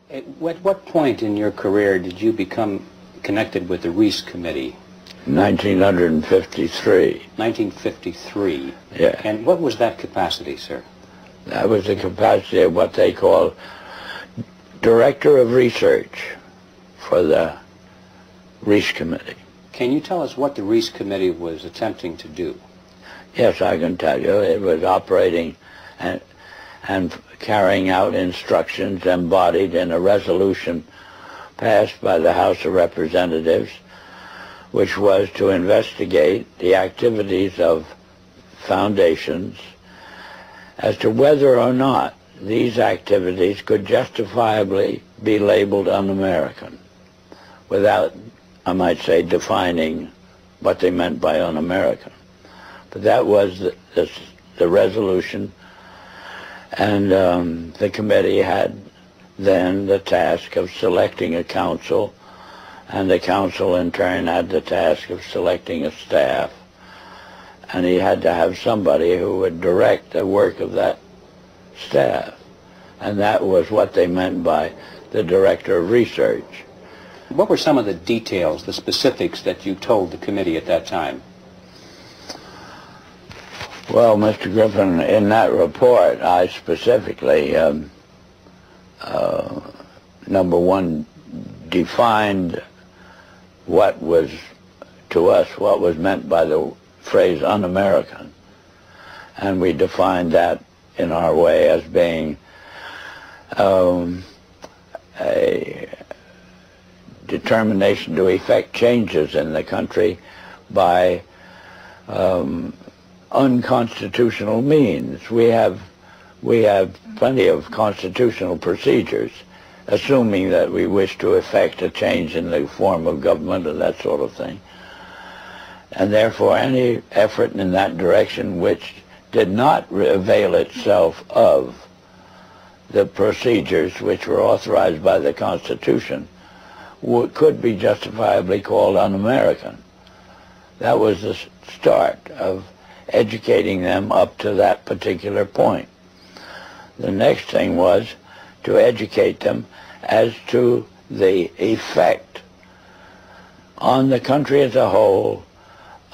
At what point in your career did you become connected with the Reese Committee? 1953. 1953. Yeah. And what was that capacity, sir? That was the capacity of what they call Director of Research for the Reese Committee. Can you tell us what the Reese Committee was attempting to do? Yes, I can tell you. It was operating and carrying out instructions embodied in a resolution passed by the House of Representatives, which was to investigate the activities of foundations as to whether or not these activities could justifiably be labeled un-American without, I might say, defining what they meant by un-American. But that was the resolution, and the committee had then the task of selecting a council, and the council in turn had the task of selecting a staff, and he had to have somebody who would direct the work of that staff, and that was what they meant by the Director of Research. What were some of the details, the specifics that you told the committee at that time? Well, Mr. Griffin, in that report, I specifically, number one, defined what was, to us, what was meant by the phrase un-American. And we defined that in our way as being a determination to effect changes in the country by unconstitutional means. We have plenty of constitutional procedures, assuming that we wish to effect a change in the form of government and that sort of thing. And therefore any effort in that direction which did not avail itself of the procedures which were authorized by the Constitution could be justifiably called un-American. That was the start of educating them up to that particular point. The next thing was to educate them as to the effect on the country as a whole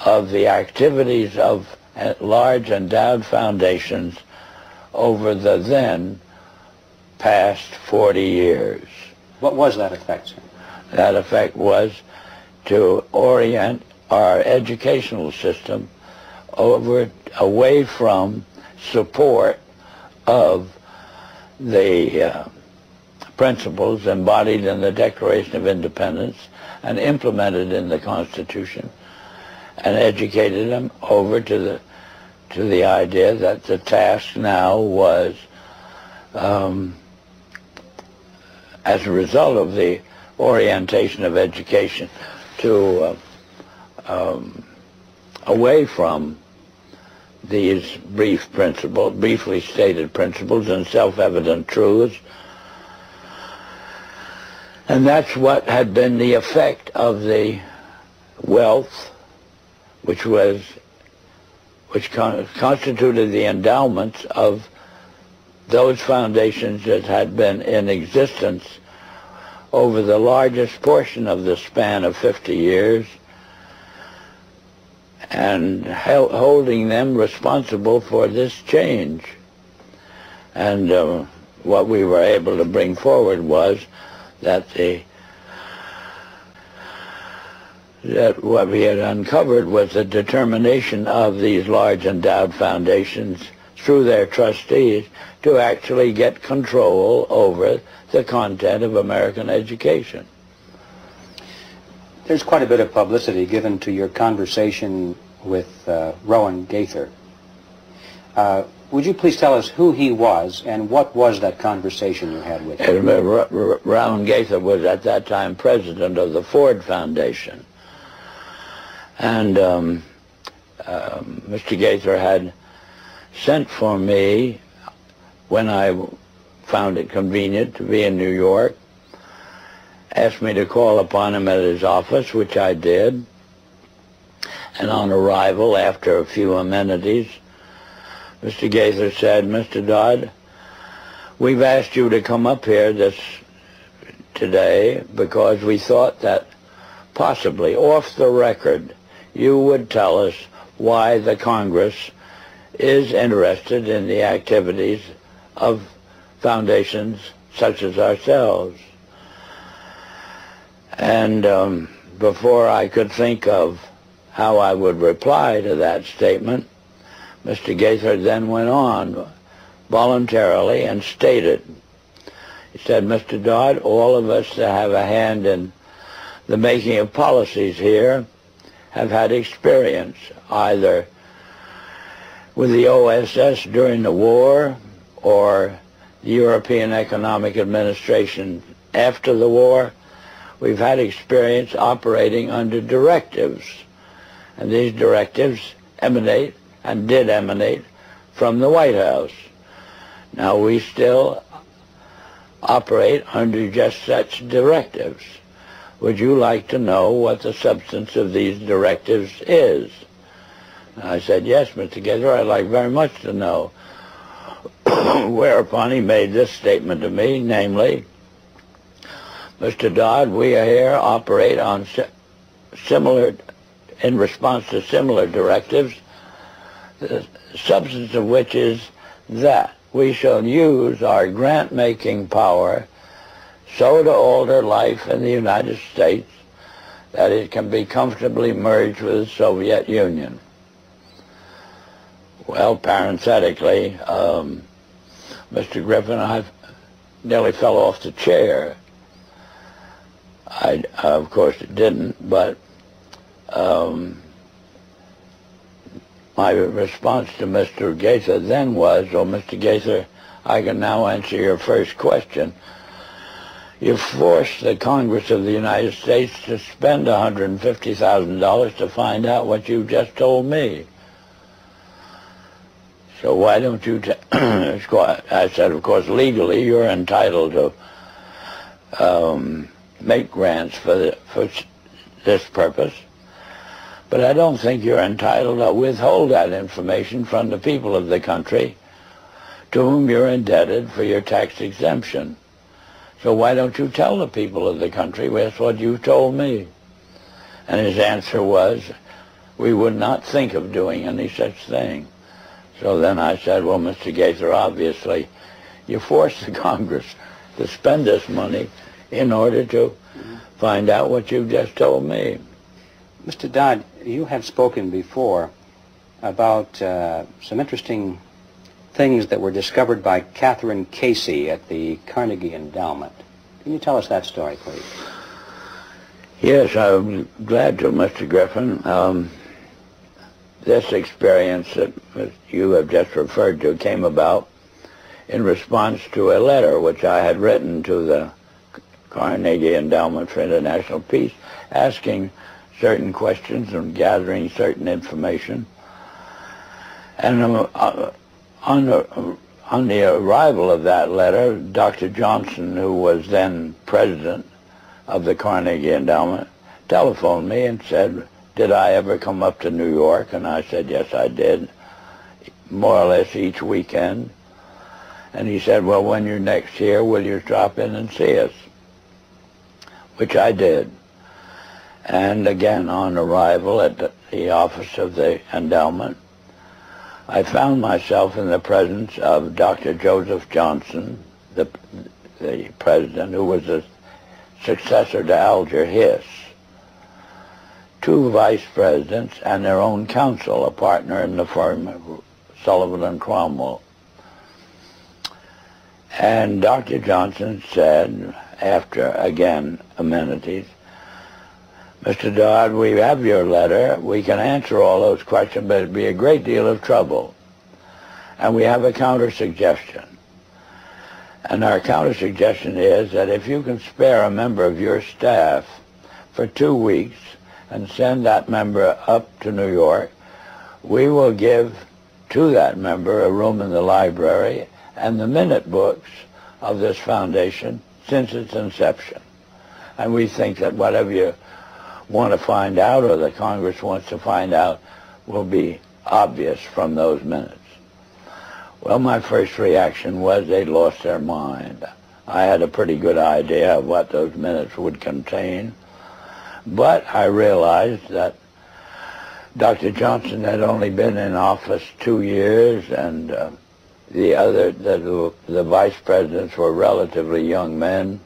of the activities of large endowed foundations over the then past 40 years. What was that effect, sir? That effect was to orient our educational system away from support of the principles embodied in the Declaration of Independence and implemented in the Constitution, and educated them over to the idea that the task now was, as a result of the orientation of education to away from these briefly stated principles and self-evident truths. And that's what had been the effect of the wealth which constituted the endowments of those foundations that had been in existence over the largest portion of the span of 50 years, and holding them responsible for this change. And what we were able to bring forward was that what we had uncovered was the determination of these large endowed foundations through their trustees to actually get control over the content of American education. There's quite a bit of publicity given to your conversation with Rowan Gaither. Would you please tell us who he was and what was that conversation you had with him? Rowan Gaither was at that time president of the Ford Foundation. And Mr. Gaither had sent for me when I found it convenient to be in New York, asked me to call upon him at his office, which I did. And on arrival, after a few amenities, Mr. Gaither said, "Mr. Dodd, we've asked you to come up here this today because we thought that possibly off the record you would tell us why the Congress is interested in the activities of foundations such as ourselves. And before I could think of how I would reply to that statement, Mr. Gaither then went on voluntarily and stated, he said, "Mr. Dodd, all of us that have a hand in the making of policies here have had experience either with the OSS during the war or the European Economic Administration after the war. We've had experience operating under directives, and these directives emanate and did emanate from the White House. Now we still operate under just such directives. Would you like to know what the substance of these directives is?" And I said, "Yes, Mr. Gaither, I'd like very much to know." Whereupon he made this statement to me, namely, "Mr. Dodd, we here operate on in response to similar directives, the substance of which is that we shall use our grant-making power so to alter life in the United States that it can be comfortably merged with the Soviet Union." Well, parenthetically, Mr. Griffin, I nearly fell off the chair. I, of course, didn't, but my response to Mr. Gaither then was, "Oh, Mr. Gaither, I can now answer your first question. You forced the Congress of the United States to spend $150,000 to find out what you just told me. So why don't you I said, "Of course, legally you're entitled to make grants for this purpose, but I don't think you're entitled to withhold that information from the people of the country to whom you're indebted for your tax exemption. So why don't you tell the people of the country that's what you told me?" And his answer was, "We would not think of doing any such thing." So then I said, "Well, Mr. Gaither, obviously you forced the Congress to spend this money in order to find out what you just told me." Mr. Dodd, you have spoken before about some interesting things that were discovered by Catherine Casey at the Carnegie Endowment. Can you tell us that story, please? Yes, I'm glad to, Mr. Griffin. This experience that you have just referred to came about in response to a letter which I had written to the Carnegie Endowment for International Peace, asking certain questions and gathering certain information. And on the arrival of that letter, Dr. Johnson, who was then president of the Carnegie Endowment, telephoned me and said, "Did I ever come up to New York?" And I said, "Yes, I did, more or less each weekend." And he said, "Well, when you're next here, will you drop in and see us?" Which I did. And again, on arrival at the office of the endowment, I found myself in the presence of Dr. Joseph Johnson, the president, who was the successor to Alger Hiss, two vice presidents, and their own counsel, a partner in the firm, Sullivan and Cromwell. And Dr. Johnson said, after, again, amenities, "Mr. Dodd, we have your letter. We can answer all those questions, but it'd be a great deal of trouble. And we have a counter-suggestion. And our counter-suggestion is that if you can spare a member of your staff for 2 weeks and send that member up to New York, we will give to that member a room in the library and the minute books of this foundation since its inception. And we think that whatever you want to find out or the Congress wants to find out will be obvious from those minutes." Well, my first reaction was they'd lost their mind. I had a pretty good idea of what those minutes would contain. But I realized that Dr. Johnson had only been in office 2 years, and the vice presidents were relatively young men,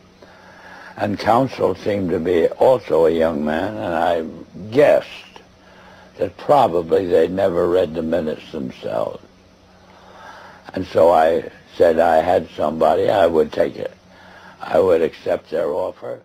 and counsel seemed to be also a young man, and I guessed that probably they'd never read the minutes themselves. And so I said I had somebody, I would take it. I would accept their offer.